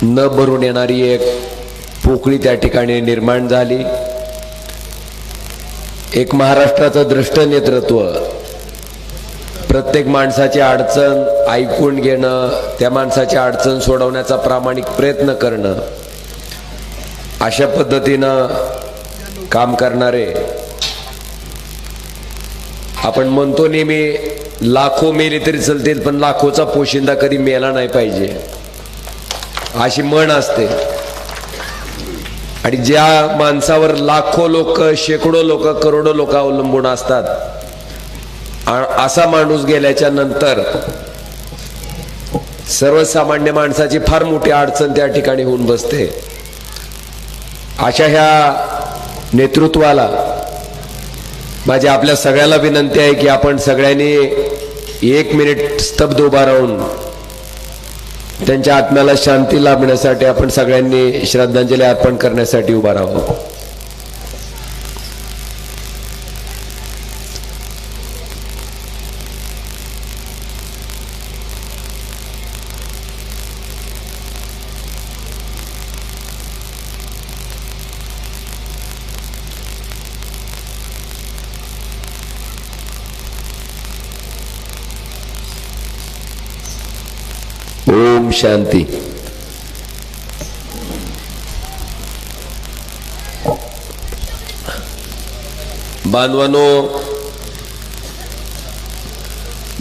न भरून येणारी एक पोकळी त्या ठिकाणी निर्माण झाली। एक महाराष्ट्राचं दृष्ट नेतृत्व, प्रत्येक माणसाची अडचण ऐकून घेणं, त्या माणसाची अडचण सोडवण्याचा प्रामाणिक प्रयत्न करणं, अशा पद्धतीनं काम करणारे, आपण म्हणतो नेहमी लाखो मेले तरी चालतील पण लाखोचा पोशिंदा कधी मेला नाही पाहिजे, अशी म्हण असते। आणि ज्या माणसावर लाखो लोक, शेकडो लोक, करोडो लोक अवलंबून असतात, असा माणूस गेल्याच्या नंतर सर्वसामान्य माणसाची फार मोठी अडचण त्या ठिकाणी होऊन बसते। अशा ह्या नेतृत्वाला माझी आपल्या सगळ्याला विनंती आहे की आपण सगळ्यांनी 1 मिनिट स्तब्ध उभा राहून त्यांच्या आत्म्याला शांती लाभण्यासाठी आपण सगळ्यांनी श्रद्धांजली अर्पण करण्यासाठी उभा राहावं। ओम शांती। बांधवांनो,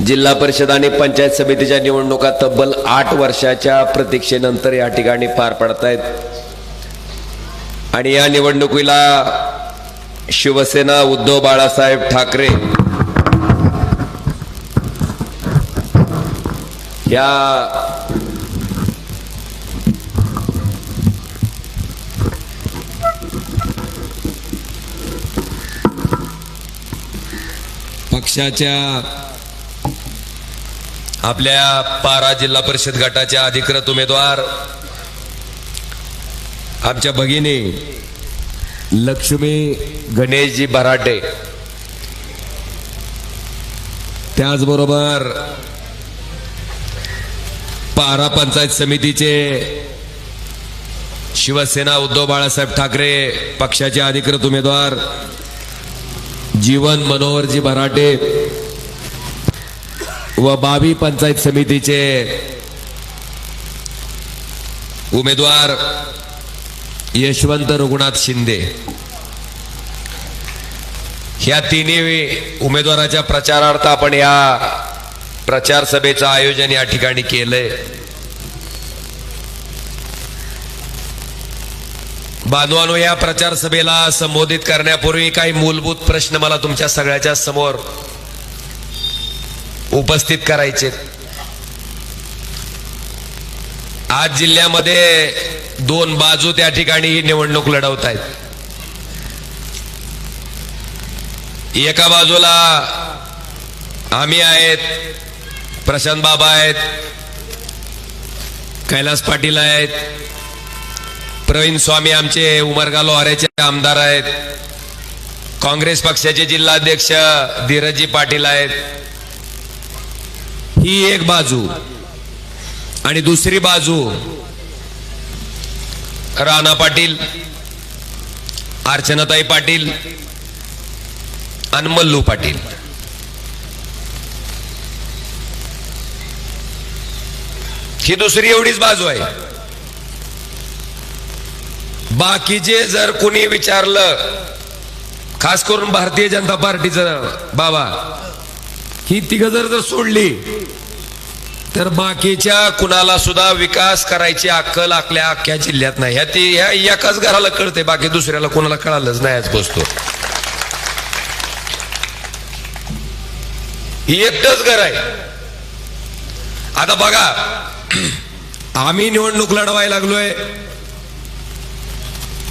जिल्हा परिषद आणि पंचायत समितीच्या निवडणुका तब्बल 8 वर्षाच्या प्रतीक्षेनंतर या ठिकाणी पार पडतायत आणि या निवडणुकीला शिवसेना उद्धव बाळासाहेब ठाकरे या पक्षाच्या आपल्या पारा जिल्हा परिषद गटाच्या अधिकृत उमेदवार आमच्या भगिनी लक्ष्मी गणेशजी भराटे, त्याचबरोबर पारा पंचायत समितीचे शिवसेना उद्धव बाळासाहेब ठाकरे पक्षाचे अधिकृत उमेदवार जीवन मनोहरजी भराटे व बावी पंचायत समितीचे उमेदवार यशवंत रघुनाथ शिंदे, ह्या तिन्ही उमेदवाराच्या प्रचारार्थ आपण या प्रचार सभेचं आयोजन या ठिकाणी केलंय। बांधवांनो, या प्रचार सभेला संबोधित करण्यापूर्वी काही मूलभूत प्रश्न मला तुमच्या सगळ्याच्या समोर उपस्थित करायचे। आज जिल्ह्यामध्ये 2 बाजू त्या ठिकाणी ही निवडणूक लढवत आहेत। एका बाजूला आम्ही आहेत, प्रशांत बाबा आहेत, कैलास पाटील आहेत, प्रवीण स्वामी आमचे उमरगा लोहारेचे आमदार आहेत, काँग्रेस पक्षाचे जिल्हाध्यक्ष धीरजजी पाटील आहेत। ही एक बाजू। आणि दुसरी बाजू राणा पाटील, अर्चनाताई पाटील आणि मल्लू पाटील। ही दुसरी एवढीच बाजू आहे। बाकीचे जर कोणी विचारलं, खास करून भारतीय जनता पार्टीचं बाबा, ही तिघं जर सोडली तर बाकीच्या कुणाला सुद्धा विकास करायची अक्कल आपल्या अख्ख्या जिल्ह्यात नाही। ह्या एकाच घराला कळते, बाकी दुसऱ्याला कोणाला कळालंच नाही। आज बसतो ही एकटंच घर आहे। आता बघा, आम्ही निवडणूक लढवायला लागलोय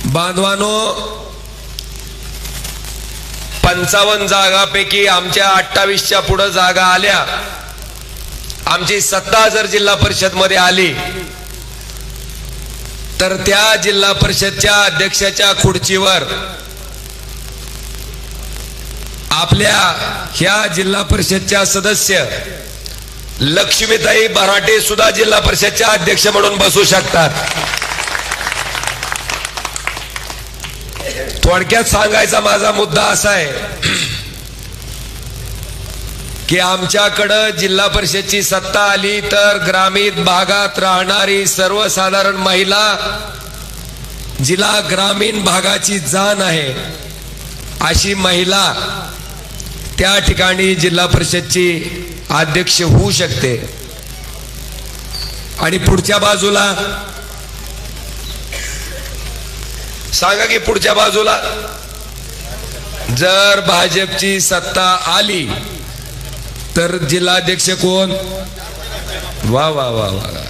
बांधवानो, 55 जागापैकी आमच्या 28च्या पुढे जागा आल्या। आमची सत्ता जर जिल्हा परिषद मध्ये आली तर त्या जिल्हा परिषदच्या अध्यक्षाच्या खुर्चीवर आपल्या ह्या जिल्हा परिषदच्या सदस्य लक्ष्मीताई भराटे सुद्धा जिल्हा परिषदच्या अध्यक्ष म्हणून बसू शकतात. थोडक्यात सांगायचा माझा मुद्दा असा आहे की आमच्याकडं जिल्हा परिषदची सत्ता आली तर ग्रामीण भागात राहणारी सर्वसाधारण महिला, जिला ग्रामीण भागाची जाण आहे अशी महिला त्या ठिकाणी जिल्हा परिषदची अध्यक्ष होऊ शकते. आणि पुढच्या बाजूला सांगा की पुढच्या बाजूला जर भाजपची सत्ता आली तर जिल्हाध्यक्ष कोण? वा वा वा वा,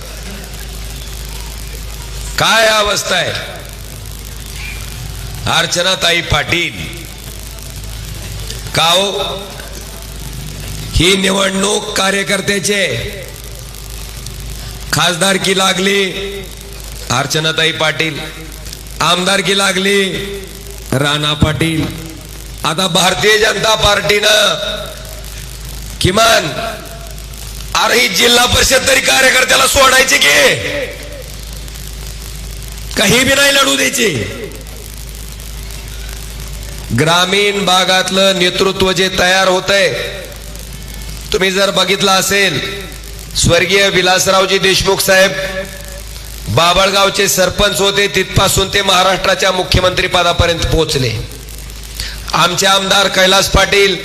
काय अवस्था आहे. अर्चनाताई पाटील. का हो? ही निवडणूक कार्यकर्त्याचे. खासदारकी लागली अर्चनाताई पाटील, आमदारकी लागली राणा पाटील. आता भारतीय जनता पार्टीनं किमान अरे जिल्हा परिषद तरी कार्यकर्त्याला सोडायचे की काही बी नाही लढू द्यायचे. ग्रामीण भागातलं नेतृत्व जे तयार होतंय, तुम्ही जर बघितलं असेल, स्वर्गीय विलासरावजी देशमुख साहेब बाबळगावचे सरपंच होते, तिथपासून ते महाराष्ट्राच्या मुख्यमंत्री पदापर्यंत पोहोचले. आमचे आमदार कैलास पाटील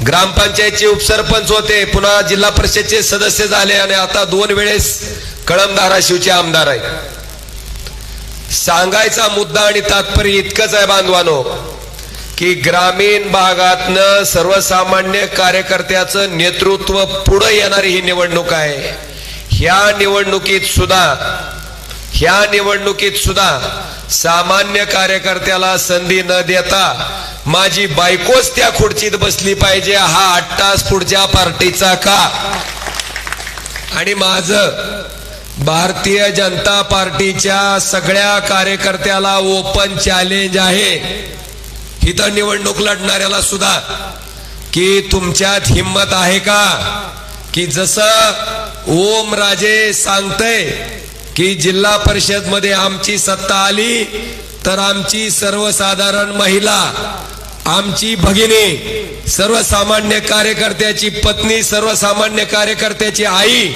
ग्रामपंचायतचे उपसरपंच होते, पुन्हा जिल्हा परिषदचे सदस्य झाले आणि आता 2 वेळेस कळंब धाराशिवचे आमदार आहेत. सांगायचा मुद्दा आणि तात्पर्य इतकंच आहे बांधवानो की ग्रामीण भागातनं सर्वसामान्य कार्यकर्त्याचं नेतृत्व पुढे येणारी ही निवडणूक आहे. ह्या निवडणुकीत सुद्धा सामान्य कार्यकर्त्याला संधी न देता माझी बायकोच त्या खुर्चीत बसली पाहिजे हा अट्टास पुढच्या पार्टीचा का? आणि माझं भारतीय जनता पार्टीच्या सगळ्या कार्यकर्त्याला ओपन चॅलेंज आहे इथं निवडणूक लढणाऱ्याला सुद्धा की तुमच्यात हिम्मत आहे का की जसं ओम राजे सांगतय की जिल्हा परिषद मध्ये आमची सत्ता आली तर आमची सर्वसाधारण महिला, आमची भगिनी, सर्वसामान्य कार्यकर्त्याची पत्नी, सर्वसामान्य कार्यकर्त्याची आई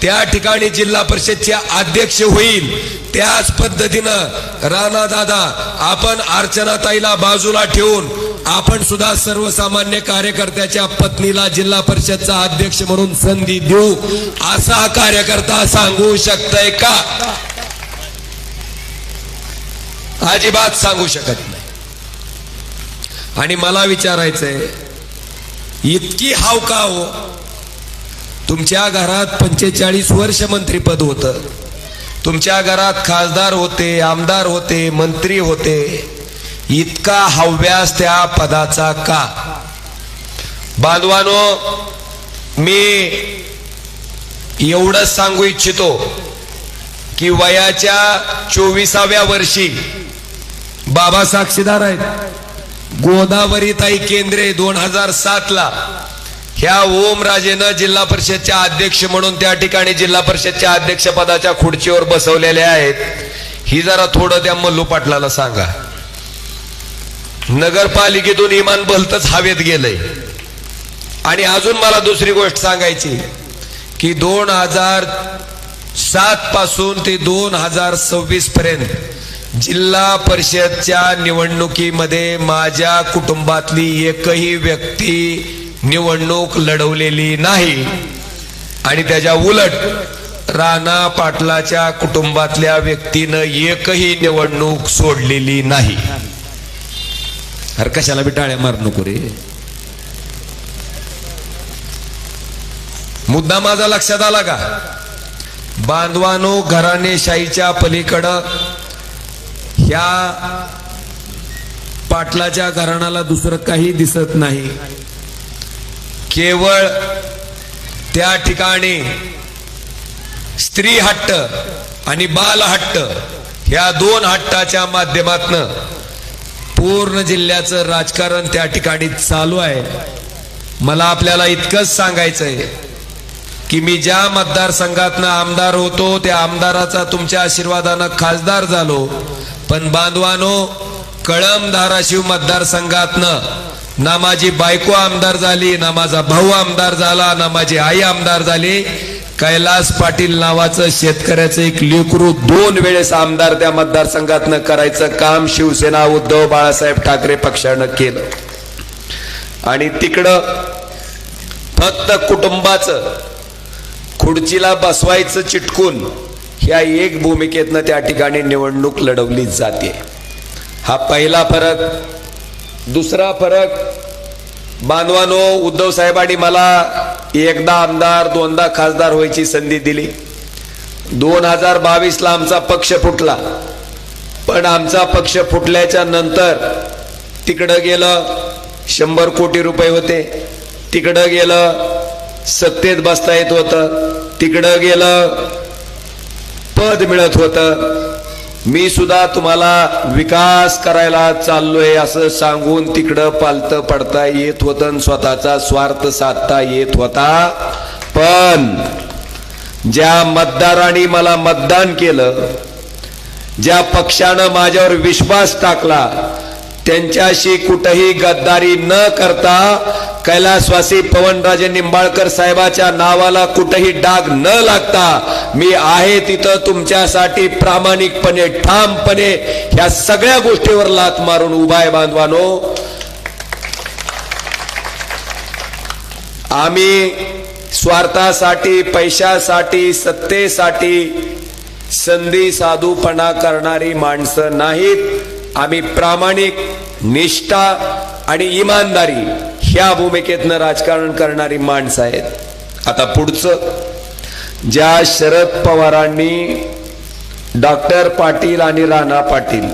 त्या ठिकाणी जिल्हा परिषदचे अध्यक्ष होईल. त्याच पद्धतीनं राणा दादा आपण अर्चनाताईला बाजूला ठेवून आपण सुद्धा सर्वसामान्य कार्यकर्त्याच्या पत्नीला जिल्हा परिषदचा अध्यक्ष म्हणून संधी देऊ असा कार्यकर्ता सांगू शकतोय का? अजिबात सांगू शकत नाही. आणि मला विचारायचंय, इतकी हाव का हो? तुमच्या घरात 45 वर्ष मंत्रीपद होतं, तुमच्या घरात खासदार होते, आमदार होते, मंत्री होते, इतका हव्यास त्या पदाचा का? बांधवानो, मी एवढंच सांगू इच्छितो की वयाच्या 24व्या वर्षी बाबा साक्षीदार आहेत, गोदावरीताई केंद्रे 2007 ला ह्या ओमराजेनं जिल्हा परिषदच्या अध्यक्ष म्हणून त्या ठिकाणी जिल्हा परिषदच्या अध्यक्ष पदाच्या खुर्चीवर बसवलेले आहेत. ही जरा थोडं त्या मल्लू पाटलाला सांगा. नगरपालिकेतून इमान भलतच हवेत गेलंय. आणि अजून मला दुसरी गोष्ट सांगायची की 2007 पासून ते 2026 पर्यंत जिल्हा परिषदच्या निवडणुकीमध्ये माझ्या कुटुंबातली एकही व्यक्ती निवडणूक लढवलेली नाही. आणि त्याच्या उलट राणा पाटलाच्या कुटुंबातल्या व्यक्तीनं एकही निवडणूक सोडलेली नाही. अरे कशाला बी टाळ्या मार नको रे. मुद्दा माझा लक्षात आला का? बांधवानो, घराणेशाहीच्या पलीकडं ह्या पाटलाच्या घराण्याला दुसरं काही दिसत नाही. केवळ त्या ठिकाणी स्त्री हट्ट आणि बाल हट्ट ह्या 2 हट्टाच्या माध्यमातून पूर्ण जिल्ह्याचं राजकारण त्या ठिकाणी चालू आहे. मला आपल्याला इतकंच सांगायचंय की मी ज्या मतदारसंघातनं आमदार होतो त्या आमदाराचा तुमच्या आशीर्वादानं खासदार झालो, पण बांधवानो कळंब धाराशिव मतदारसंघातनं ना माझी बायको आमदार झाली, ना माझा भाऊ आमदार झाला, ना माझी आई आमदार झाली. कैलास पाटील नावाचं शेतकऱ्याचं एक लेकरू 2 वेळेस आमदार त्या मतदारसंघातनं करायचं काम शिवसेना उद्धव बाळासाहेब ठाकरे पक्षानं केलं. आणि तिकडं फक्त कुटुंबाचं खुर्चीला बसवायचं चिटकून ह्या एक भूमिकेतनं त्या ठिकाणी निवडणूक लढवली जाते. हा पहिला फरक. दुसरा फरक, बांधवानो उद्धव साहेबांनी मला एकदा आमदार 2दा खासदार व्हायची संधी दिली. 2022 ला आमचा पक्ष फुटला, पण आमचा पक्ष फुटल्याच्या नंतर तिकडं गेलं 100 कोटी रुपये होते, तिकडं गेलं सत्तेत बसता येत होतं, तिकडं गेलं पद मिळत होतं. मी सुद्धा तुम्हाला विकास करायला चाललोय असं सांगून तिकडं पालतं पडता येत होतं, स्वतःचा स्वार्थ साधता येत होता. पण ज्या मतदारांनी मला मतदान केलं, ज्या पक्षानं माझ्यावर विश्वास टाकला, त्यांच्याशी कुठेही गद्दारी न करता कैलासवासी पवनराजे निंबाळकर साहेबाच्या नावाला कुठेही डाग न लागता मी आहे तिथं तुमच्यासाठी प्रामाणिकपणे ठामपणे ह्या सगळ्या गोष्टीवर लात मारून उभा आहे. बांधवानो, आम्ही स्वार्थासाठी, पैशासाठी, सत्तेसाठी संधी साधूपणा करणारी माणसं नाहीत. आम्ही प्रामाणिक, निष्ठा आणि इमानदारी ह्या भूमिकेतनं राजकारण करणारी माणसं आहेत. आता पुढचं, ज्या शरद पवारांनी डॉक्टर पाटील आणि राणा पाटील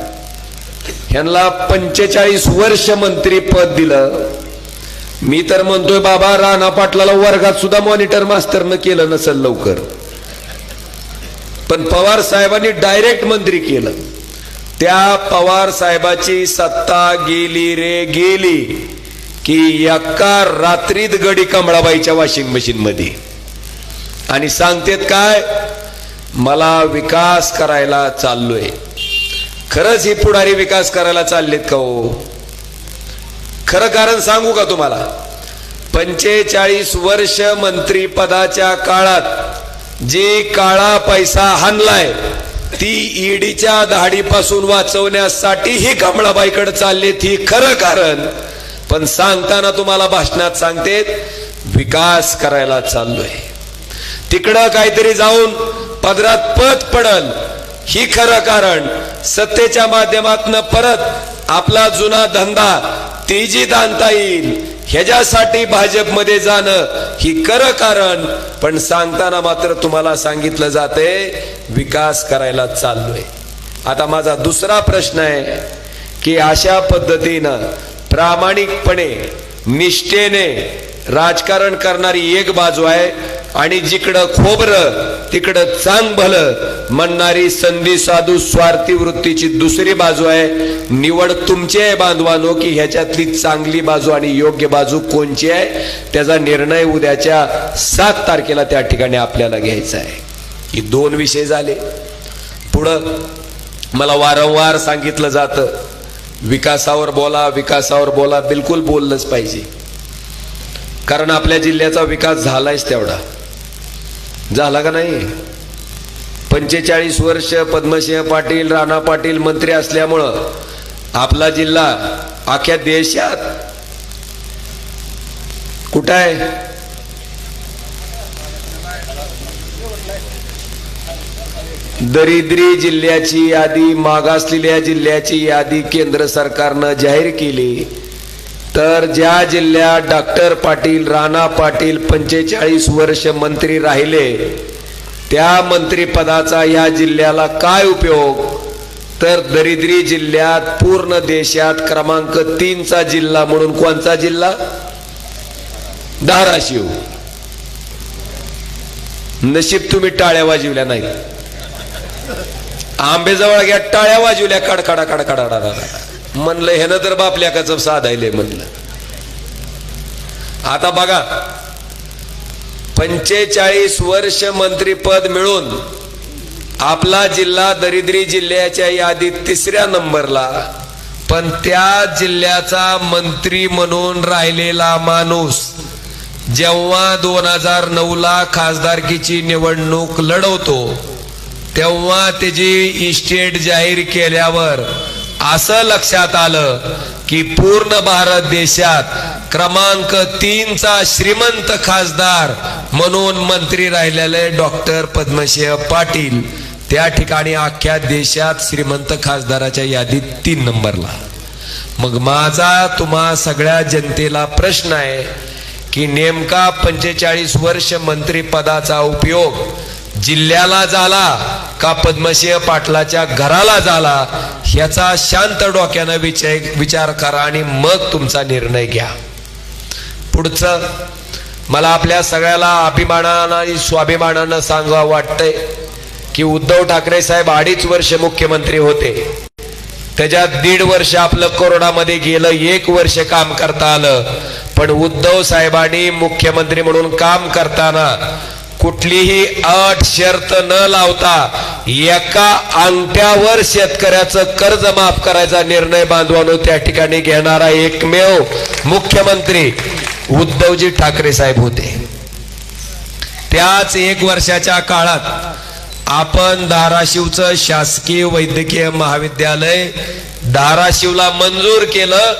यांना 45 वर्ष मंत्री पद दिलं, मी तर म्हणतोय बाबा राणा पाटलाला वर्गात सुद्धा मॉनिटर मास्तरनं केलं नसेल लवकर, पण पवार साहेबांनी डायरेक्ट मंत्री केलं. त्या पवार साहेबाची सत्ता गेली रे गेली की एका रात्रीत गडी कमळाबाईच्या वॉशिंग मशीन मध्ये. आणि सांगतेत काय, मला विकास करायला चाललोय. खरंच ही पुढारी विकास करायला चाललेत का हो? खरं कारण सांगू का तुम्हाला? 45 वर्ष मंत्री पदाच्या काळात जी काळा पैसा हाणलाय ती ईडीच्या धाडीपासून वाचवण्यासाठी ही कमळाबाईकडे चालली ती खरं कारण. पण सांगताना तुम्हाला भाषणात सांगते विकास करायला चाललोय. तिकडं काहीतरी जाऊन पदरात पद पडल ही खरं कारण. सत्तेच्या माध्यमातून परत आपला जुना धंदा तेजीत आणता येईल ह्याच्यासाठी भाजपमध्ये जाणं ही खरं कारण. पण सांगताना मात्र तुम्हाला सांगितलं जाते विकास करायला चाललोय. आता माझा दुसरा प्रश्न आहे की अशा पद्धतीनं प्रामाणिकपणे निष्ठेने राजकारण करणारी एक बाजू आहे आणि जिकडं खोबरं तिकडं चांग भलं म्हणणारी संधी साधू स्वार्थी वृत्तीची दुसरी बाजू आहे. निवड तुमची आहे बांधवानो की ह्याच्यातली चांगली बाजू आणि योग्य बाजू कोणची आहे त्याचा निर्णय उद्याच्या 7 तारखेला त्या ठिकाणी आपल्याला घ्यायचा आहे. ही 2 विषय झाले. पुढं मला वारंवार सांगितलं जातं विकासावर बोला, विकासावर बोला. बिलकुल बोललंच पाहिजे, कारण आपल्या जिल्ह्याचा विकास झालायच तेवढा. झाला का नाही? 45 वर्ष पद्मसिंह पाटील, राणा पाटील मंत्री असल्यामुळं आपला जिल्हा अख्ख्या देशात कुठं आहे? दरिद्री जिल्ह्याची यादी, मागासलेल्या जिल्ह्याची यादी केंद्र सरकारनं जाहीर केली. तर ज्या जिल्ह्यात डॉक्टर पाटील, राणा पाटील 45 वर्ष मंत्री राहिले त्या मंत्रिपदाचा या जिल्ह्याला काय उपयोग? तर दरिद्री जिल्ह्यात पूर्ण देशात क्रमांक 3 चा जिल्हा म्हणून कोणता जिल्हा? धाराशिव. नशीब तुम्ही टाळ्या वाजवल्या नाही. आंबेजवळ घ्या टाळ्या वाजवल्या कडकडा कडकडा म्हणलं हे ना तर बापल्या का साधायले म्हणलं. आता बघा 45 वर्ष मंत्रीपद मिळून आपला जिल्हा दरिद्री जिल्ह्याच्या यादीत 3ऱ्या नंबरला, पण त्या जिल्ह्याचा मंत्री म्हणून राहिलेला माणूस जेव्हा 2009ला खासदारकीची निवडणूक लढवतो तेव्हा त्याची इस्टेट जाहीर केल्यावर असं लक्षात आलं की पूर्ण भारत देशात क्रमांक 3चा श्रीमंत खासदार म्हणून मंत्री राहिलेले डॉक्टर पद्मसिंह पाटील त्या ठिकाणी अख्ख्या देशात श्रीमंत खासदाराच्या यादीत 3 नंबरला। मग माझा तुम्हा सगळ्या जनतेला प्रश्न आहे की नेमका 45 वर्ष मंत्रीपदाचा उपयोग जिल्ह्याला झाला का पद्मसिंह पाटलाच्या घराला झाला, ह्याचा शांत डोक्यानं विचार करा आणि मग तुमचा निर्णय घ्या। पुढचं मला आपल्या सगळ्याला अभिमानानं आणि स्वाभिमानानं सांगावं वाटतंय की उद्धव ठाकरे साहेब 2.5 वर्ष मुख्यमंत्री होते, त्याच्यात 1.5 वर्ष आपलं कोरोनामध्ये गेलं, 1 वर्ष काम करता आलं, पण उद्धव साहेबांनी मुख्यमंत्री म्हणून काम करताना कुठलीही अट शर्त न लावता एका अंगठ्यावर शेतकऱ्याचं कर्ज माफ करायचा निर्णय बांधवानो त्या ठिकाणी घेणारा एकमेव मुख्यमंत्री उद्धवजी ठाकरे साहेब होते। त्याच 1 वर्षाच्या काळात आपण धाराशिवचं शासकीय वैद्यकीय महाविद्यालय धाराशिवला मंजूर केलं,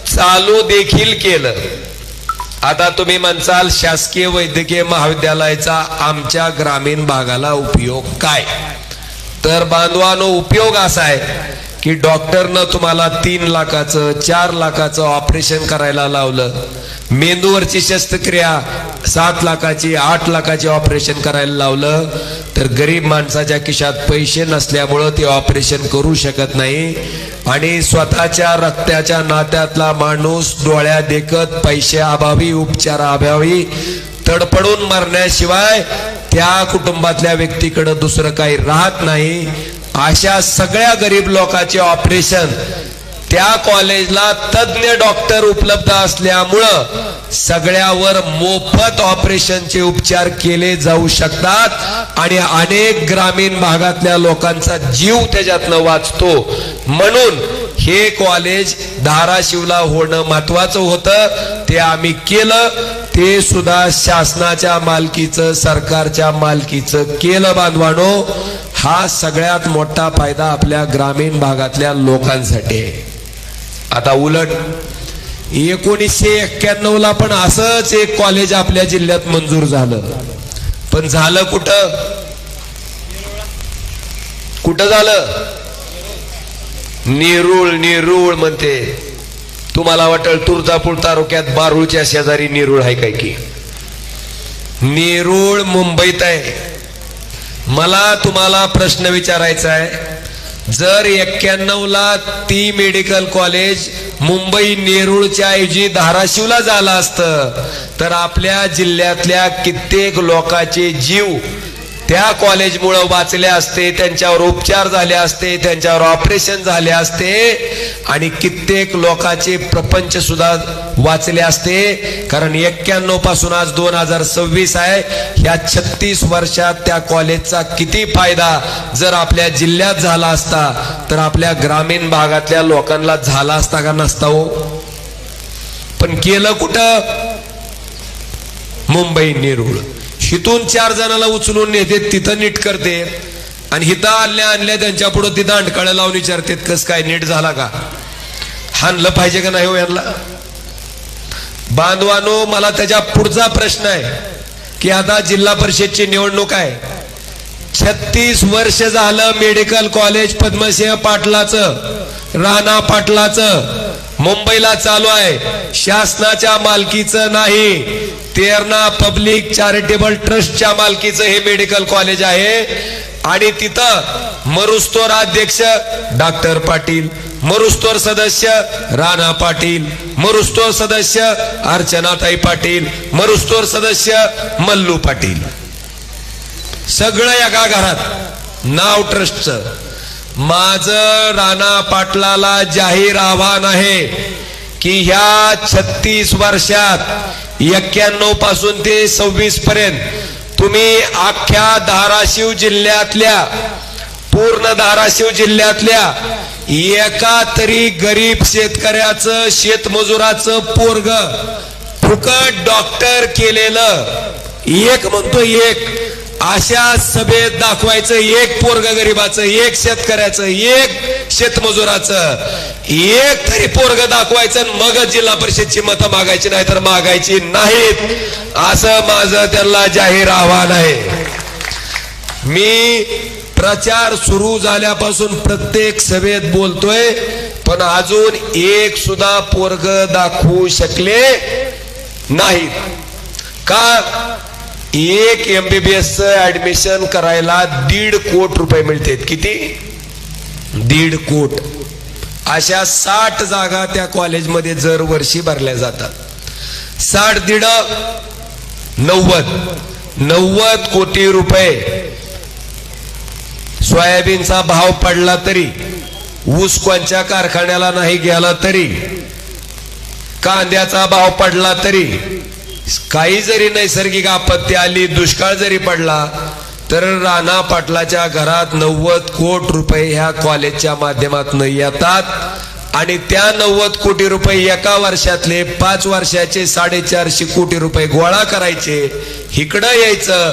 चालू देखील केलं। आता तुम्ही म्हणसाल शासकीय वैद्यकीय महाविद्यालयाचा आमच्या ग्रामीण भागाला उपयोग काय, तर बांधवानो उपयोग असा आहे की डॉक्टरनं तुम्हाला 3 लाखाचं 4 लाखाचं ऑपरेशन करायला लावलं, मेंदूवरची शस्त्रक्रिया 7 लाखाची 8 लाखाची ऑपरेशन करायला लावलं, तर गरीब माणसाच्या खिशात पैसे नसल्यामुळं ते ऑपरेशन करू शकत नाही आणि स्वतःच्या रक्ताच्या नात्यातला माणूस डोळ्या देखत पैशाअभावी उपचाराअभावी तडपडून मरण्याशिवाय त्या कुटुंबातल्या व्यक्तीकडे दुसरं काही राहत नाही। अशा सगळ्या गरीब लोकांचे ऑपरेशन त्या कॉलेजला तज्ञ डॉक्टर उपलब्ध असल्यामुळं सगळ्यावर मोफत ऑपरेशनचे उपचार केले जाऊ शकतात आणि अनेक ग्रामीण भागातल्या लोकांचा जीव त्याच्यातनं वाचतो। म्हणून हे कॉलेज धाराशिवला होणं महत्वाचं होतं, ते आम्ही केलं, ते सुद्धा शासनाच्या मालकीचं सरकारच्या मालकीचं केलं बांधवानो। हा सगळ्यात मोठा फायदा आपल्या ग्रामीण भागातल्या लोकांसाठी आहे। आता उलट 1991ला पण असंच एक कॉलेज आपल्या जिल्ह्यात मंजूर झालं, पण झालं कुठं कुठं झालं? नेरूळ म्हणते। तुम्हाला वाटेल तुळजापूर तालुक्यात बारूळच्या शेजारी नेरूळ आहे काय की? नेरूळ मुंबईत आहे। मला तुम्हाला प्रश्न विचारायचा आहे, जर 91ला ती मेडिकल कॉलेज मुंबई नेरूळच्या ऐवजी धाराशिवला झालं असतं तर आपल्या जिल्ह्यातल्या कित्येक लोकांचे जीव त्या कॉलेजमुळे वाचले असते, त्यांच्यावर उपचार झाले असते, त्यांच्यावर ऑपरेशन झाले असते आणि कित्येक लोकांचे प्रपंच सुद्धा वाचले असते। कारण 91 पासून आज 2026 आहे, ह्या 36 वर्षात त्या कॉलेजचा किती फायदा जर आपल्या जिल्ह्यात झाला असता तर आपल्या ग्रामीण भागातल्या लोकांना झाला असता का नसता हो? पण केलं कुठं? मुंबई नेरूळ। हिथून 4 जणाला उचलून नेते, तिथं नीट करते आणि हिथं आणल्या त्यांच्या पुढे तिथं अंडकाळ्या लावून विचारते कस काय नीट झाला का? हाणलं पाहिजे का नाही हो यांना? बांधवानो, मला त्याच्या पुढचा प्रश्न आहे की आता जिल्हा परिषदची निवडणूक आहे, 36 वर्ष झालं मेडिकल कॉलेज पद्मसिंह पाटलाचं, राणा पाटलाचं मुंबईला चालू आहे, शासनाच्या मालकीचं नाही, तेरणा पब्लिक चॅरिटेबल ट्रस्टच्या मालकीचं हे मेडिकल कॉलेज आहे आणि तिथं मरुस्तोर अध्यक्ष डॉक्टर पाटील, मरुस्तोर सदस्य राणा पाटील, मरुस्तोर सदस्य अर्चनाताई पाटील, मरुस्तोर सदस्य मल्लू पाटील, सगळं एका घरात, नाव ट्रस्टचं। माझं राणा पाटलाला जाहीर आव्हान आहे की ह्या 36 वर्षात 91 पासून ते 26 पर्यंत तुम्ही अख्ख्या धाराशिव जिल्ह्यातल्या पूर्ण धाराशिव जिल्ह्यातल्या एका तरी गरीब शेतकऱ्याचं शेतमजुराचं पोरग फुकट डॉक्टर केलेलं एक म्हणतो एक अशा सभेत दाखवायचं, एक पोरग गरीबाचं, एक शेतकऱ्याचं, एक शेतमजुराचं एक तरी पोरग दाखवायचं, मग जिल्हा परिषदची मतं मागायची, नाही तर मागायची नाहीत, असं माझं त्यांना जाहीर आव्हान आहे. मी प्रचार सुरू झाल्यापासून प्रत्येक सभेत बोलतोय, पण अजून एक सुद्धा पोरग दाखवू शकले नाहीत. का? एक MBBS ऍडमिशन करायला 1.5 कोटी रुपये मिळतात. किती? 1.5 कोटी. अशा 60 जागा त्या कॉलेजमध्ये दर वर्षी भरल्या जातात. 60 90 कोटी रुपये. सोयाबीनचा भाव पडला तरी, ऊस कोणच्या कारखान्याला नाही गेला तरी, कांद्याचा भाव पडला तरी, काही जरी नैसर्गिक आपत्ती आली, दुष्काळ जरी पडला, तर राणा पाटलाच्या घरात 90 कोटी रुपये ह्या कॉलेजच्या माध्यमातून येतात. आणि त्या 90 कोटी रुपये एका वर्षातले 5 वर्षाचे 450 कोटी रुपये गोळा करायचे, इकडं यायचं,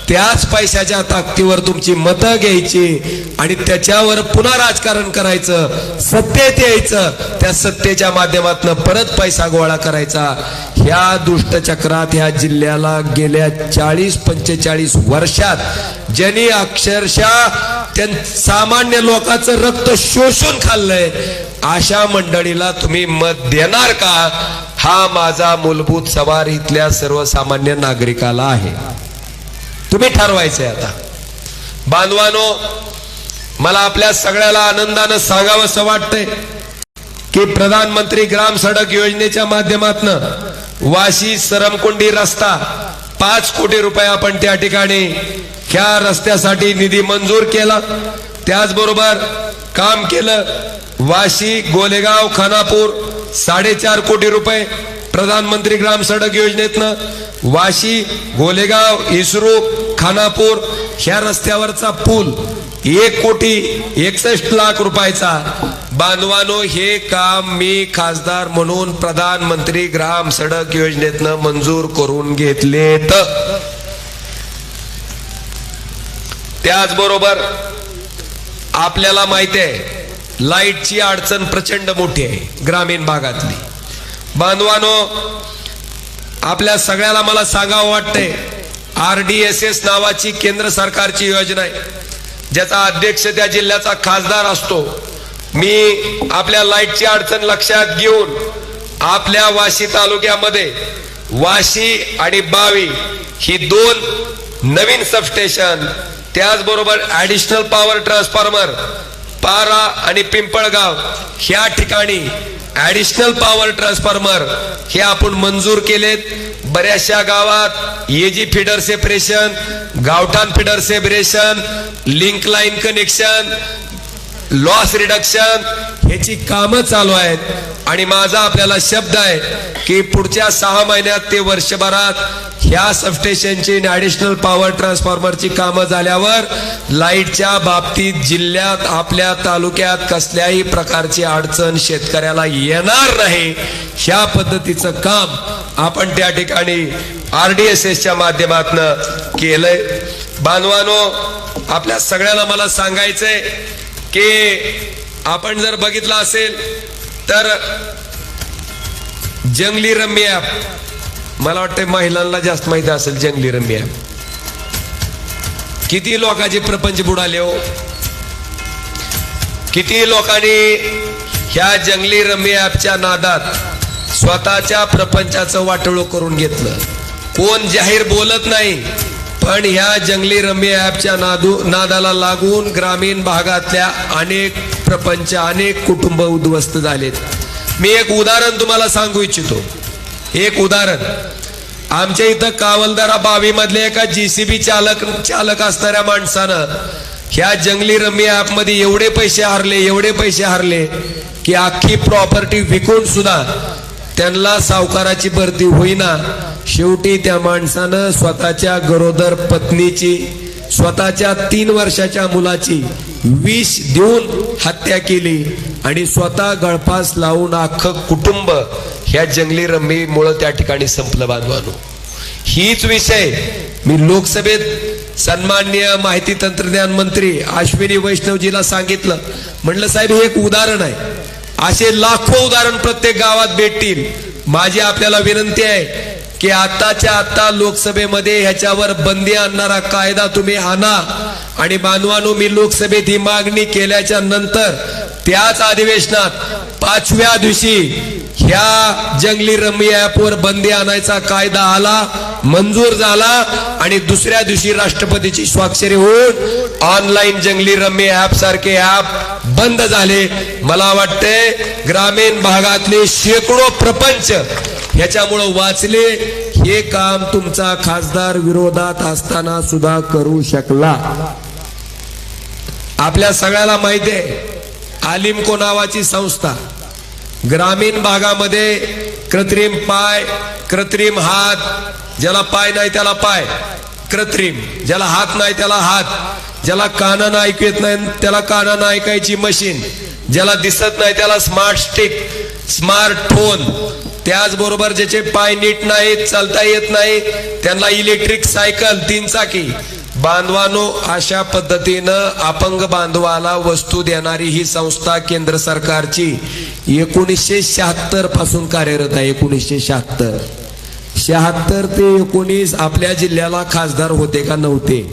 त्याच पैशाच्या ताकदीवर तुमची मतं घ्यायची आणि त्याच्यावर पुन्हा राजकारण करायचं, सत्तेत यायचं, त्या सत्तेच्या माध्यमातून परत पैसा गोळा करायचा. ह्या दुष्टचक्रात ह्या जिल्ह्याला गेल्या 40-45 वर्षात ज्यांनी अक्षरशः सामान्य लोकांचं रक्त शोषून खाल्लंय, अशा मंडळीला तुम्ही मत देणार का? हा माझा मूलभूत सवाल इथल्या सर्वसामान्य नागरिकाला आहे. तुम्ही ठरवायचंय. आता बांधवानो, मला आपल्या सगळ्याला आनंदानं सांगावंसं वाटतंय की प्रधानमंत्री ग्राम सडक योजनेच्या माध्यमातून वाशी सरमकुंडी रस्ता 5 कोटी रुपये आपण त्या ठिकाणी ह्या रस्त्यासाठी निधी मंजूर केला. त्याचबरोबर काम केलं. वाशी गोलेगाव खानापूर 4.5 कोटी रुपये प्रधानमंत्री ग्राम सडक योजनेतनं. वाशी गोलेगाव इसरू खानापूर ह्या रस्त्यावरचा पूल 1,61,00,000 रुपयाचा. बांधवानो, हे काम मी खासदार म्हणून प्रधानमंत्री ग्राम सडक योजनेतनं मंजूर करून घेतलेत. त्याचबरोबर आपल्याला माहिती आहे लाईटची अडचण प्रचंड मोठी आहे ग्रामीण भागातली. बांधवानो, आपल्या सगळ्याला मला सांगावं वाटतंय, RDSS नावाची केंद्र सरकारची योजना आहे, ज्याचा अध्यक्ष त्या जिल्ह्याचा खासदार असतो. मी आपल्या लाईटची अडचण लक्षात घेऊन आपल्या वाशी तालुक्यामध्ये वाशी आणि बावी ही 2 नवीन सबस्टेशन, त्याचबरोबर ऍडिशनल पॉवर ट्रान्सफॉर्मर पारा आणि पिंपळगाव ह्या ठिकाणी ऍडिशनल पॉवर ट्रान्सफॉर्मर हे आपण मंजूर केलेत. बऱ्याचशा गावात एजी फीडर सेपरेशन, गावठाण feeder separation, link line connection, loss reduction ह्याची कामं चालू आहेत. आणि माझा आपल्याला शब्द आहे की पुढच्या 6 महिन्यात ते वर्षभरात ह्या सबस्टेशनची ऍडिशनल पॉवर ट्रान्सफॉर्मरची कामं झाल्यावर लाईटच्या बाबतीत जिल्ह्यात आपल्या तालुक्यात कसल्याही प्रकारची अडचण शेतकऱ्याला येणार नाही. ह्या पद्धतीचं काम आपण त्या ठिकाणी RDSSच्या माध्यमातून केलंय. बांधवानो, आपल्या सगळ्याला मला सांगायचंय की आपण जर बघितलं असेल तर जंगली रम्मी ॲप, मला वाटतं महिलांना जास्त माहिती असेल जंगली रम्मी ॲप. किती लोकांचे प्रपंच बुडाले हो. किती लोकांनी ह्या जंगली रम्मी ॲपच्या नादात स्वतःच्या प्रपंचाचं वाटोळं करून घेतलं. कोण जाहीर बोलत नाही, पण ह्या जंगली रम्मी ॲपच्या नादाला लागून ग्रामीण भागातल्या अनेक प्रपंच, अनेक कुटुंब उद्ध्वस्त झालेत. मी एक उदाहरण तुम्हाला सांगू इच्छितो. एक उदाहरण, आमच्या इथं कावलदारा बावी मधल्या एका JCB चालक असणाऱ्या माणसानं ह्या जंगली रम्मी ॲप मध्ये एवढे पैसे हरले की अख्खी प्रॉपर्टी विकून सुद्धा त्यांना सावकाराची भरती होईना, शेवटी त्या माणसानं स्वतःच्या गरोदर पत्नीची, स्वतःच्या 3 वर्षाच्या मुलाची विष देऊन हत्या केली आणि स्वतः गळफास लावून अख्खं कुटुंब ह्या जंगली रम्मीमुळे त्या ठिकाणी संपलं बांधवानो. हीच विषय मी लोकसभेत सन्माननीय माहिती तंत्रज्ञान मंत्री अश्विनी वैष्णवजीला सांगितलं. म्हणलं साहेब हे एक उदाहरण आहे, असे लाखो उदाहरण प्रत्येक गावात भेटतील. माझी आपल्याला विनंती आहे की आताच्या आता लोकसभेमध्ये ह्याच्यावर बंदी आणणारा कायदा तुम्ही आणा. आणि बांधवांनो, मी लोकसभेत ही मागणी केल्याच्या नंतर त्याच अधिवेशनात 5व्या दिवशी ह्या जंगली रम्मी ऍपवर बंदी आणायचा कायदा आला, मंजूर झाला आणि दुसऱ्या दिवशी राष्ट्रपतीची स्वाक्षरी होऊन ऑनलाईन जंगली रम्मी ऍप सारखे ऍप बंद झाले. मला वाटते ग्रामीण भागातले शेकडो प्रपंच ह्याच्यामुळे वाचले. हे काम तुमचा खासदार विरोधात असताना सुद्धा करू शकला. आपल्या सगळ्याला माहिती आहे, आलिमको नावाची संस्था ग्रामीण भागामध्ये कृत्रिम पाय, कृत्रिम हात, ज्याला पाय नाही त्याला पाय कृत्रिम, ज्याला हात नाही त्याला हात, ज्याला कानानं ऐकू येत नाही त्याला कानानं ऐकायची मशीन, ज्याला दिसत नाही त्याला स्मार्ट स्टिक, स्मार्टफोन, त्याचबरोबर ज्याचे पाय नीट नाहीत, चालता येत नाही त्यांना इलेक्ट्रिक सायकल 3 चाकी. बांधवानो, अशा पद्धतीनं अपंग बांधवाला वस्तू देणारी ही संस्था केंद्र सरकारची 1976 पासून कार्यरत आहे. 1976 ते 19 आपल्या जिल्ह्याला खासदार होते का नव्हते?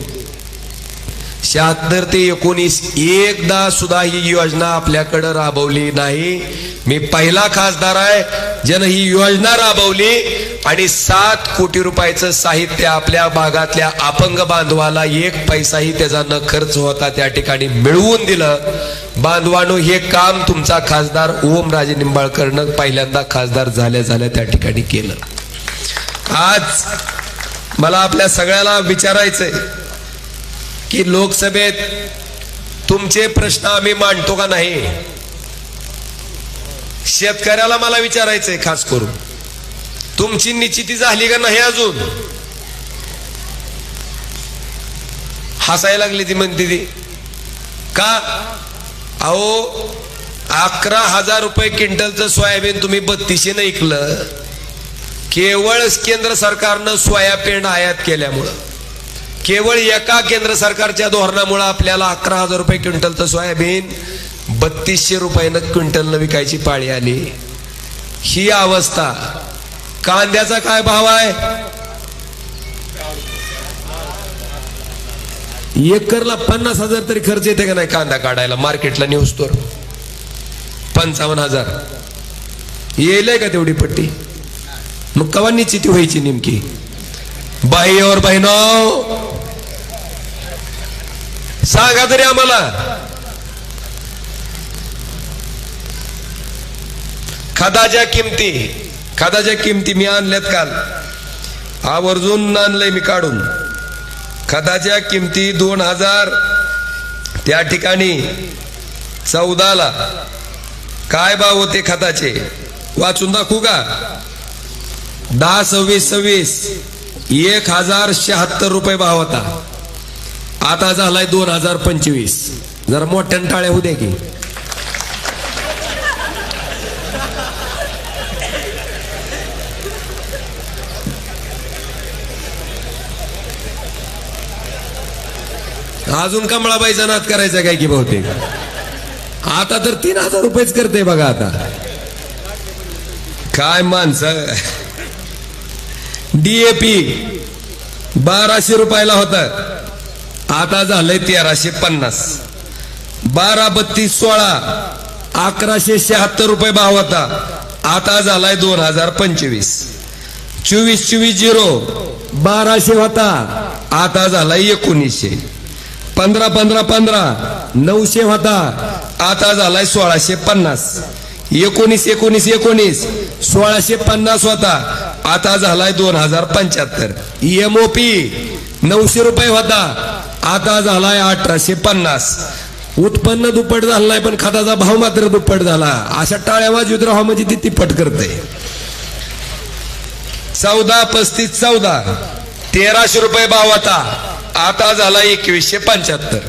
76 ते 19 एकदा सुद्धा ही योजना आपल्याकडे राबवली नाही. मी पहिला खासदार आहे ज्यानं ही योजना राबवली आणि 7 कोटी रुपयाचं साहित्य आपल्या भागातल्या अपंग बांधवाला 1 पैसाही त्याचा न खर्च होता त्या ठिकाणी मिळवून दिलं. बांधवानो, हे काम तुमचा खासदार ओमराजे निंबाळकरनं पहिल्यांदा खासदार झाल्या त्या ठिकाणी केलं. आज मला आपल्या सगळ्याला विचारायचंय की लोकसभेत तुमचे प्रश्न आम्ही मांडतो का नाही? शेतकऱ्याला मला विचारायचंय खास करून, तुमची निश्चिती झाली का नाही अजून? हसायला लागली ती, म्हणते ती का? अहो 11,000 रुपये क्विंटलचं सोयाबीन तुम्ही 3200 न ऐकलं, केवळ केंद्र सरकारनं सोयाबीन आयात केल्यामुळं, केवळ एका केंद्र सरकारच्या धोरणामुळे आपल्याला 11,000 रुपये क्विंटलचं सोयाबीन 3200 रुपयानं क्विंटलनं विकायची पाळी आली. ही अवस्था. कांद्याचा काय भाव आहे? एकरला 50,000 तरी खर्च येते का नाही कांदा काढायला? मार्केटला न्यूज तर 55,000 येईल का तेवढी पट्टी? मग कवा निश्चिती व्हायची नेमकी? भाई और बहिनो सांगा तरी आम्हाला. खताच्या किमती मी आणल्यात काल, आवर्जून आणलंय मी काढून. खताच्या किमती 2000 त्या ठिकाणी 14ला काय भाव होते खताचे वाचून दाखवू का? 10-26 1076 रुपये भाव होता. आता झालाय 2025. जरा मोठ्यानं टाळ्या होऊ दे की. अजून कमळाबाईचा नाद करायचा काय की बहुतेक? आता तर 3000 रुपयेच करते बघा. आता काय माणसं. DAP 1200 रुपयाला होता, आता झालंय 1350. 12-32-16 1176 रुपये भाव होता, आता झालाय 2025. 24-24-0 1200 होता, आता झालाय 1900. 15-15-15 900 होता, आता झालाय 1650. 19-19-19 1650 होता, आता झालाय 2075. MOP 900 रुपये होता, आता झालाय 1850. उत्पन्न दुप्पट झालं नाही पण खताचा भाव मात्र दुप्पट झाला. अशा टाळ्या वाजवीत राहा म्हणजे ती तिप्पट करते. 14 35 14 1300 रुपये भाव होता, आता झाला 2175.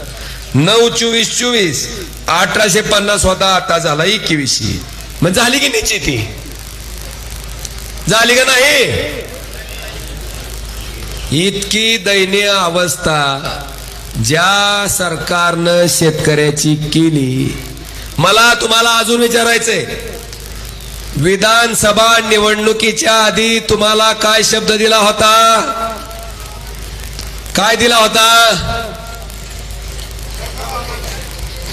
9 24 24 1850 होता, आता झाला 2100. मग झाली की निश्चिती? झाली का नाही? इतकी दयनीय अवस्था ज्या सरकारनं शेतकऱ्याची केली. मला तुम्हाला अजून विचारायचंय, विधानसभा निवडणुकीच्या आधी तुम्हाला काय शब्द दिला होता? काय दिला होता?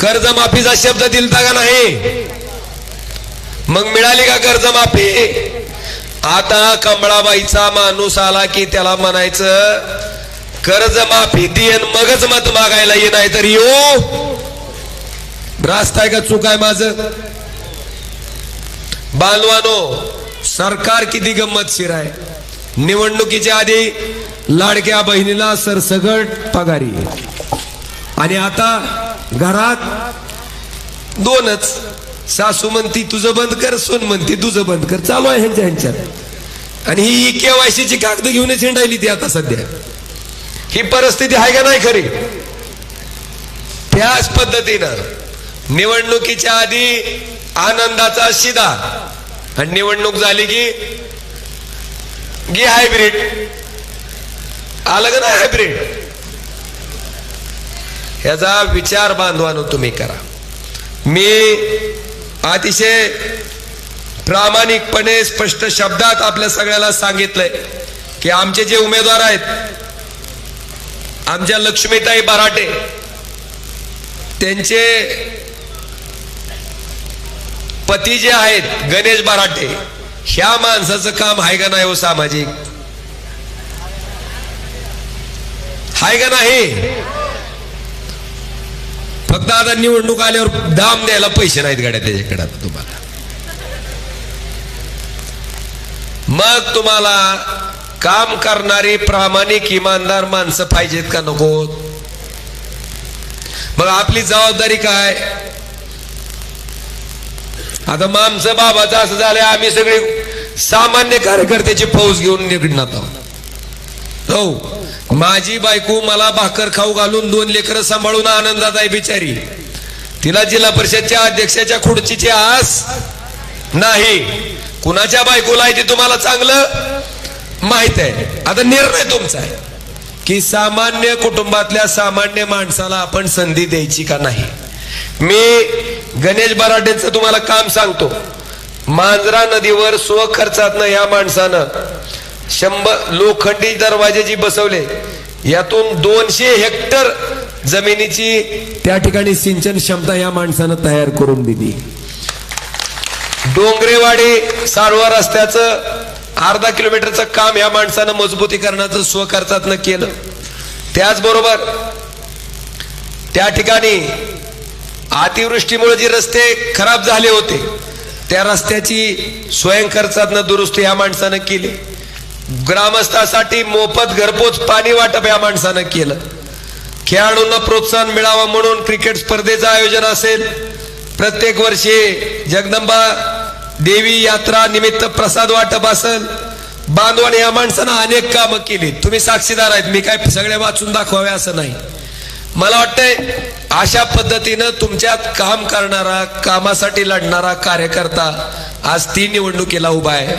कर्जमाफीचा शब्द दिलता का नाही? मग मिळाली का कर्जमाफी? आता कमळाबाईचा माणूस आला की त्याला म्हणायचं कर्जमाफी देन मगच मत मागायला ये, नाही तर येऊ. रास्त आहे का चूक आहे माझं? बांधवानो, सरकार किती गंमतशीर आहे. निवडणुकीच्या आधी लाडक्या बहिणीला सरसगट पगारी, आणि आता घरात दोनच. सासू म्हणती तुझं बंद कर, सून म्हणती तुझं बंद कर. चालू आहे ह्यांच्यात. आणि ही KYC ची कागद घेऊनच हिंडायली ती आता सध्या. ही परिस्थिती आहे का नाही खरी? त्याच पद्धतीनं निवडणुकीच्या आधी आनंदाचा शिदा, आणि निवडणूक झाली की गी हायब्रिड. आलं का नाही हायब्रिड? ह्याचा विचार बांधवानो तुम्ही करा. मी अतिशय प्रामाणिकपणे स्पष्ट शब्दात आपल्या सगळ्याला सांगितलंय की आमचे जे उमेदवार आहेत, आमच्या लक्ष्मीताई बराटे, त्यांचे पती जे आहेत गणेश बराटे, ह्या माणसाचं काम आहे का नाही हो सामाजिक? आहे का नाही? फक्त आता निवडणूक आल्यावर दाम द्यायला पैसे नाहीत गाड्या त्याच्याकडे आता तुम्हाला. मग तुम्हाला काम करणारी प्रामाणिक इमानदार माणसं पाहिजेत का नको? मग आपली जबाबदारी काय? आता आमचं बाबाचं असं झालंय, आम्ही सगळे सामान्य कार्यकर्त्याची फौज घेऊन निघणार आहोत. हो, माझी बायको मला भाकर खाऊ घालून 2 लेकरं सांभाळून आनंदात आहे बिचारी. तिला जिल्हा परिषदच्या अध्यक्षाच्या खुर्चीची आस नाही. कुणाच्या बायकोला आहे ते तुम्हाला चांगलं माहित आहे. आता निर्णय तुमचा आहे की सामान्य कुटुंबातल्या सामान्य माणसाला आपण संधी द्यायची का नाही. मी गणेश बराटेंचं तुम्हाला काम सांगतो. मांजरा नदीवर स्वखर्चातनं या माणसानं 100 लोखंडी दरवाजे जी बसवले, यातून 200 हेक्टर जमिनीची त्या ठिकाणी सिंचन क्षमता या माणसानं तयार करून दिली. डोंगरेवाडी साळवा रस्त्याचं अर्धा किलोमीटरचं काम या माणसानं मजबूतीकरणाचं स्वखर्चातनं केलं. त्याचबरोबर त्या ठिकाणी अतिवृष्टीमुळे जे रस्ते खराब झाले होते, त्या रस्त्याची स्वयंखर्चातनं दुरुस्ती या माणसानं केली. ग्रामस्थासाठी मोफत घरपोच पाणी वाटप या माणसानं केलं. खेळाडूंना प्रोत्साहन मिळावं म्हणून क्रिकेट स्पर्धेचं आयोजन असेल, प्रत्येक वर्षी जगदंबा देवी यात्रा निमित्त प्रसाद वाटप असेल, बांधवाने या माणसानं अनेक कामं केली. तुम्ही साक्षीदार आहेत, मी काय सगळे वाचून दाखवावे असं नाही. मला वाटतंय अशा पद्धतीनं तुमच्यात काम करणारा, कामासाठी लढणारा कार्यकर्ता आज 3 निवडणुकीला उभा आहे.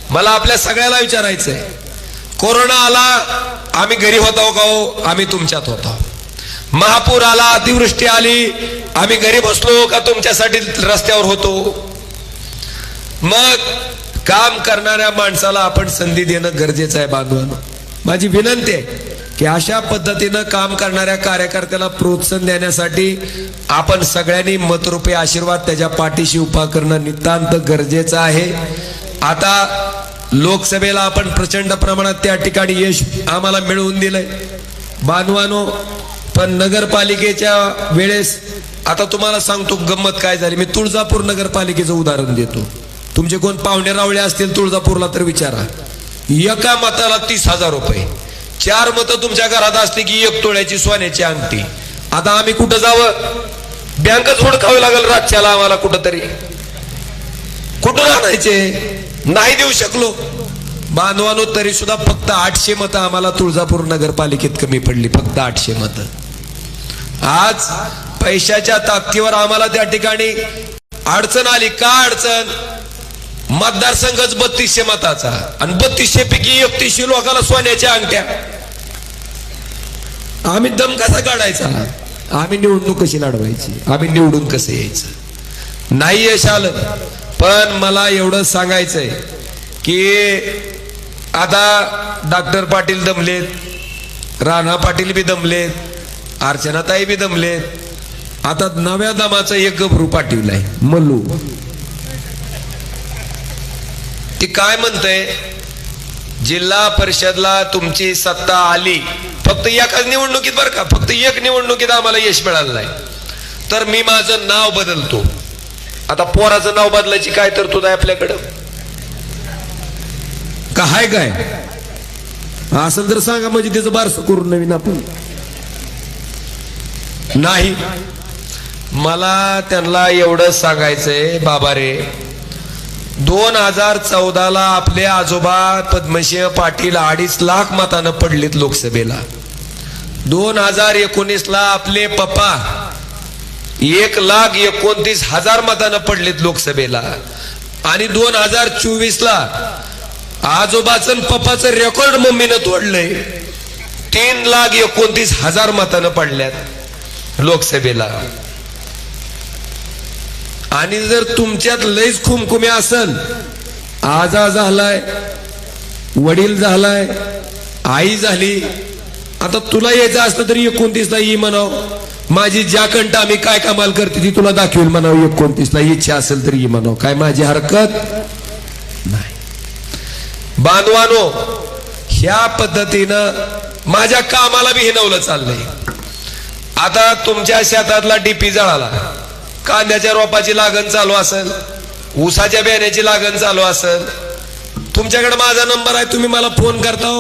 मला आपल्या सगळ्याला विचारायचंय, कोरोना आला आम्ही घरी होतो का हो? आम्ही तुमच्यात होतो. महापूर आला, अतिवृष्टी आली, आम्ही घरी बसलो का तुमच्यासाठी रस्त्यावर होतो? मग काम करणाऱ्या माणसाला आपण संधी देणं गरजेचं आहे. बांधवांनो, माझी विनंती आहे की अशा पद्धतीनं काम करणाऱ्या कार्यकर्त्याला प्रोत्साहन देण्यासाठी आपण सगळ्यांनी मतरूपी आशीर्वाद त्याच्या पाठीशी उभा करणं नितांत गरजेचं आहे. आता लोकसभेला आपण प्रचंड प्रमाणात त्या ठिकाणी यश आम्हाला मिळवून दिलंय बांधवानो. पण नगरपालिकेच्या वेळेस आता तुम्हाला सांगतो गंमत काय झाली. मी तुळजापूर नगरपालिकेचं उदाहरण देतो. तुमचे कोण पाहुणे रावळे असतील तुळजापूरला तर विचारा. एका मताला 30,000 रुपये. 4 मतं तुमच्या घरात असली की 1 तोळ्याची सोन्याची अंगठी. आता आम्ही कुठं जावं? बँकच हुडकावी लागेल रातच्याला आम्हाला कुठंतरी. कुठून आणायचे? नाही देऊ शकलो. बांधवानो तरी सुद्धा फक्त 800 मतं आम्हाला तुळजापूर नगरपालिकेत कमी पडली, फक्त 800 मतं. आज पैशाच्या ताकदीवर आम्हाला त्या ठिकाणी अडचण आली. का अडचण? मतदारसंघच 3200 मताचा आणि 3200 पैकी 31 लोकांना सोन्याच्या अंगठ्या. आम्ही दम कसा काढायचा? आम्ही निवडणूक कशी लढवायची? आम्ही निवडून कसं यायचं? नाही यश आलं. पण मला एवढं सांगायचंय की आता डॉक्टर पाटील दमलेत, राणा पाटील बी दमलेत, अर्चनाताई बी दमलेत. आता नव्या दमाचं एक गभरू पाठवलाय मल्लू. ती काय म्हणते? जिल्हा परिषदला तुमची सत्ता आली, फक्त एकाच निवडणुकीत बरं का, फक्त एक निवडणुकीत आम्हाला यश मिळालं नाही, तर मी माझं नाव बदलतो. आता पोराचं नाव बदलायची काय तरतूद आहे आपल्याकडं? काय काय असं जर सांगा म्हणजे त्याचं बारसं करून नवीन आपण. नाही, मला त्यांना एवढं सांगायचंय, बाबा रे, 2014ला आपले आजोबा पद्मसिंह पाटील 2.5 लाख मतानं पडलेत लोकसभेला. 2019ला आपले पप्पा 1,29,000 मतानं पडलेत लोकसभेला. आणि 2024ला आजोबाचं पप्पाचं रेकॉर्ड मम्मीनं तोडलंय. 3,29,000 मतानं पडल्यात लोकसभेला. आणि जर तुमच्यात लयच खुमखुमे असल, आजा झालाय, वडील झालाय, आई झाली, आता तुला यायचं असतं तरी 29ला ये म्हणाव. माझी ज्या कंटा आम्ही काय कमाल करते ती तुला दाखवेल म्हणाव. 29ला इच्छा असेल तरी ये म्हणाव. काय माझी हरकत नाही. बांधवानो, ह्या पद्धतीनं माझ्या कामाला बी हिनवलं चाललंय. आता तुमच्या शेतातला डीपी जळाला, कांद्याच्या रोपाची लागण चालू असेल, ऊसाच्या बियाण्याची लागण चालू असेल, तुमच्याकडे माझा नंबर आहे, तुम्ही मला फोन करता,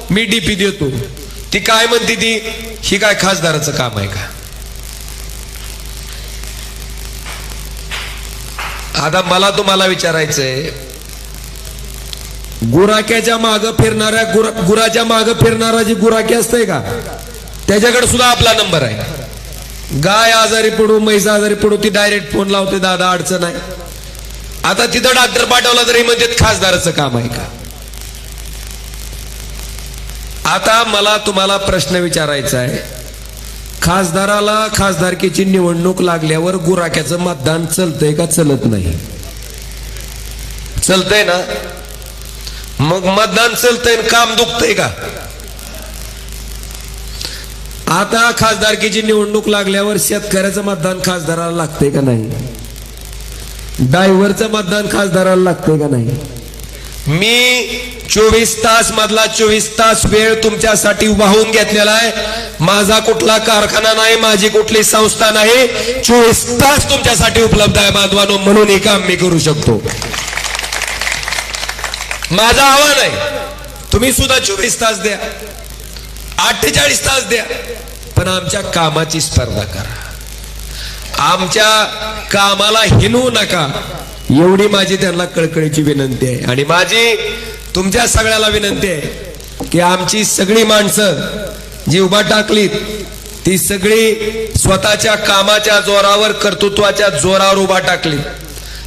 मी डीपी देतो. ती काय म्हणते? ती ही काय खासदाराचं काम आहे का? आता मला तुम्हाला विचारायचंय, गुराक्याच्या माग फिरणाऱ्या गुराच्या माग फिरणारा जी गुराकी असतंय का, त्याच्याकडे सुद्धा आपला नंबर आहे. गाय आजारी पडू, म्हैस आजारी पडू, ती डायरेक्ट फोन लावते, दादा अडचण आहे. आता तिथं डॉक्टर पाठवला तरी म्हणजे खासदाराचं काम आहे का? आता मला तुम्हाला प्रश्न विचारायचा आहे, खासदाराला खासदारकीची निवडणूक लागल्यावर गुराक्याचं मतदान चलतंय का चलत नाही? चलतंय ना. मग मतदान चलतंय, काम दुखतंय का? आता खासदारकीची निवडणूक लागल्यावर शेतकऱ्याचं मतदान खासदाराला लागतंय का नाही? ड्रायव्हरचं मतदान खासदाराला लागतंय का नाही? मी 24 तास मधला 24 तास वेळ तुमच्यासाठी वाहून घेतलेला आहे. माझा कुठला कारखाना नाही, माझी कुठली संस्था नाही, 24 तास तुमच्यासाठी उपलब्ध आहे बांधवानो. म्हणून हे काम मी करू शकतो. माझं आव्हान आहे, तुम्ही सुद्धा 24 तास द्या, 48 तास द्या, पण आमच्या कामाची स्पर्धा करा. आमच्या कामाला हिनवू नका, एवढी माझी त्यांना कळकळीची विनंती आहे. आणि माझी तुमच्या सगळ्याला विनंती आहे की आमची सगळी माणसं जी उभा टाकलीत ती सगळी स्वतःच्या कामाच्या जोरावर, कर्तृत्वाच्या जोरावर उभा टाकली.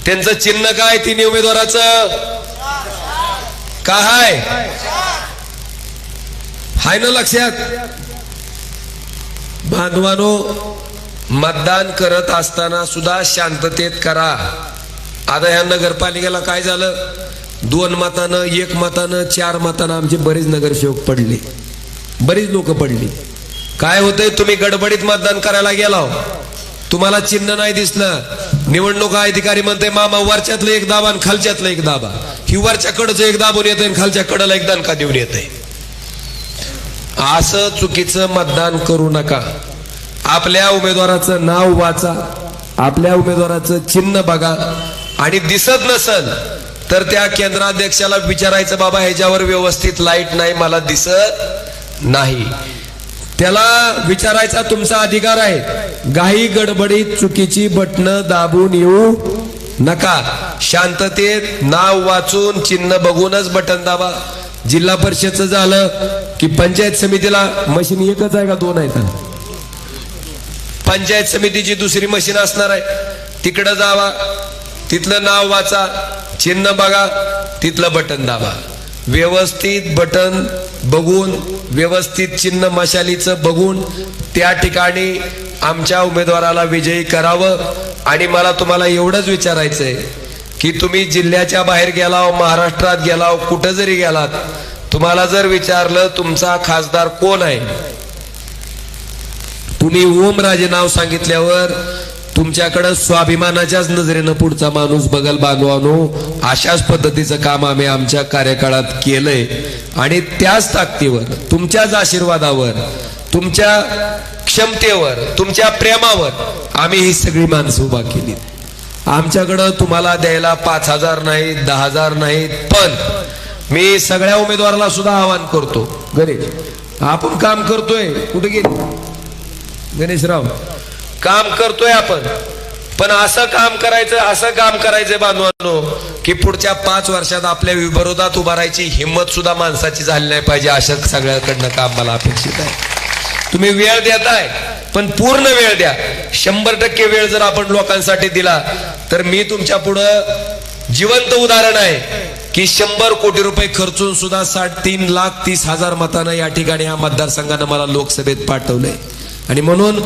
त्यांचं चिन्ह काय? तिन्ही उमेदवाराचं काय हाय ना लक्षात? बांधवानो, मतदान करत असताना सुद्धा शांततेत करा. आता ह्या नगरपालिकेला काय झालं? 2 मतानं, 1 मतानं, 4 मतानं आमचे बरेच नगरसेवक पडले, बरीच लोक पडली. काय होतंय? तुम्ही गडबडीत मतदान करायला गेला, तुम्हाला चिन्ह नाही दिसलं, निवडणूक अधिकारी म्हणते मामा वरच्यातलं एक दाबा आणि खालच्यातलं एक दाबा. ही वरच्या कडचं एक दाबून येतंय आणि खालच्या कडला एक दणका देऊन येतंय. असं चुकीचं मतदान करू नका. आपल्या उमेदवाराचं नाव वाचा, आपल्या उमेदवाराचं चिन्ह बघा, आणि दिसत नसल तर त्या केंद्राध्यक्षाला विचारायचं, बाबा ह्याच्यावर व्यवस्थित लाईट नाही, मला दिसत नाही. त्याला विचारायचा तुमचा अधिकार आहे. घाई गडबडीत चुकीची बटणं दाबून येऊ नका. शांततेत नाव वाचून चिन्ह बघूनच बटन दाबा. जिल्हा परिषदचं झालं की पंचायत समितीला मशीन एकच आहे का दोन आहेत? पंचायत समितीची दुसरी मशीन असणार आहे, तिकडं जावा, तिथलं नाव वाचा, चिन्ह बघा, तिथलं बटन दाबा. व्यवस्थित बटन बघून, व्यवस्थित चिन्ह मशालीचं बघून त्या ठिकाणी आमच्या उमेदवाराला विजयी करावं. आणि मला तुम्हाला एवढंच विचारायचंय की तुम्ही जिल्ह्याच्या बाहेर गेलाव, महाराष्ट्रात गेलाव, कुठं जरी गेलात, तुम्हाला जर विचारलं तुमचा खासदार कोण आहे, तुम्ही ओमराजे नाव सांगितल्यावर तुमच्याकडे स्वाभिमानाच्याच नजरेनं पुढचा माणूस बगल बांधवानो. अशाच पद्धतीचं काम आम्ही आमच्या कार्यकाळात केलंय आणि त्याच ताकदीवर, तुमच्याच आशीर्वादावर, तुमच्या क्षमतेवर, तुमच्या प्रेमावर आम्ही ही सगळी माणसं उभा केली. आमच्याकडं तुम्हाला द्यायला 5,000 नाहीत, 10,000 नाहीत, पण मी सगळ्या उमेदवाराला सुद्धा आवाहन करतो, गणेश आपण काम करतोय, कुठे गेले गणेशराव, काम करतोय आपण, पण असं काम करायचं बांधवांनो की पुढच्या 5 वर्षात आपल्या विरोधात उभारायची हिंमत सुद्धा माणसाची झाली नाही पाहिजे. अशा सगळ्याकडनं काम मला अपेक्षित आहे. तुम्ही वेळ देताय पण पूर्ण वेळ द्या. 100% वेळ जर आपण लोकांसाठी दिला तर मी तुमच्या पुढं जिवंत उदाहरण आहे की 100 कोटी रुपये खर्चून सुद्धा 3,30,000 मतांना या ठिकाणी या मतदारसंघानं मला लोकसभेत पाठवलंय. आणि म्हणून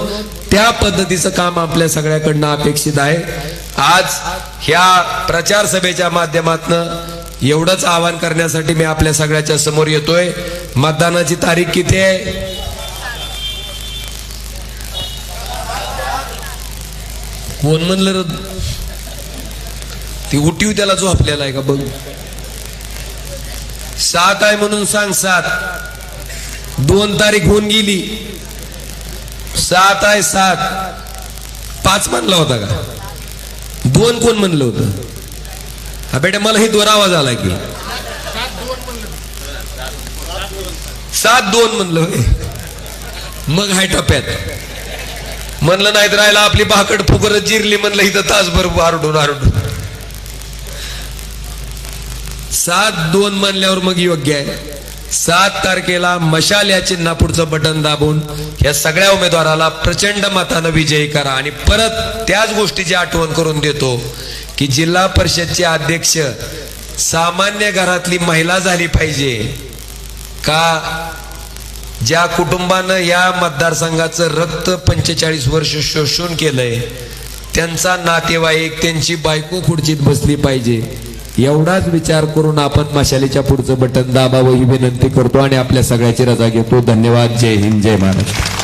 त्या पद्धतीचं काम आपल्या सगळ्याकडनं अपेक्षित आहे. आज ह्या प्रचार सभेच्या माध्यमातून एवढंच आवाहन करण्यासाठी मी आपल्या सगळ्याच्या समोर येतोय. मतदानाची तारीख किती आहे? कोण म्हणलं ती उठीव त्याला जो आपल्याला आहे का बघ. 7 आहे म्हणून सांग. 7 2 तारीख होऊन गेली. 7 आहे. 7 5 म्हणला होता का? 2 कोण म्हणलं होतं? हा बेटा मला ही दोन आवाज आला की 7-2 म्हणलं. मग हाय टप्प्यात म्हणलं नाहीत राहिला आपली भाकड फुकरच जिरली म्हणलं इथं तासभर आरडून 7-2 म्हणल्यावर मग योग्य आहे. 7 तारखेला मशाल या चिन्हा पुढचं बटन दाबून या सगळ्या उमेदवाराला प्रचंड मतानं विजयी करा. आणि परत त्याच गोष्टीची आठवण करून देतो की जिल्हा परिषदचे अध्यक्ष सामान्य घरातली महिला झाली पाहिजे का? ज्या कुटुंबानं या मतदारसंघाचं रक्त 45 वर्ष शोषून केलंय त्यांचा नातेवाईक, त्यांची बायको खुर्चीत बसली पाहिजे. एवढाच विचार करून आपण मशालीच्या पुढचं बटन दाबावं ही विनंती करतो आणि आपल्या सगळ्याची रजा घेतो. धन्यवाद. जय हिंद, जय महाराष्ट्र.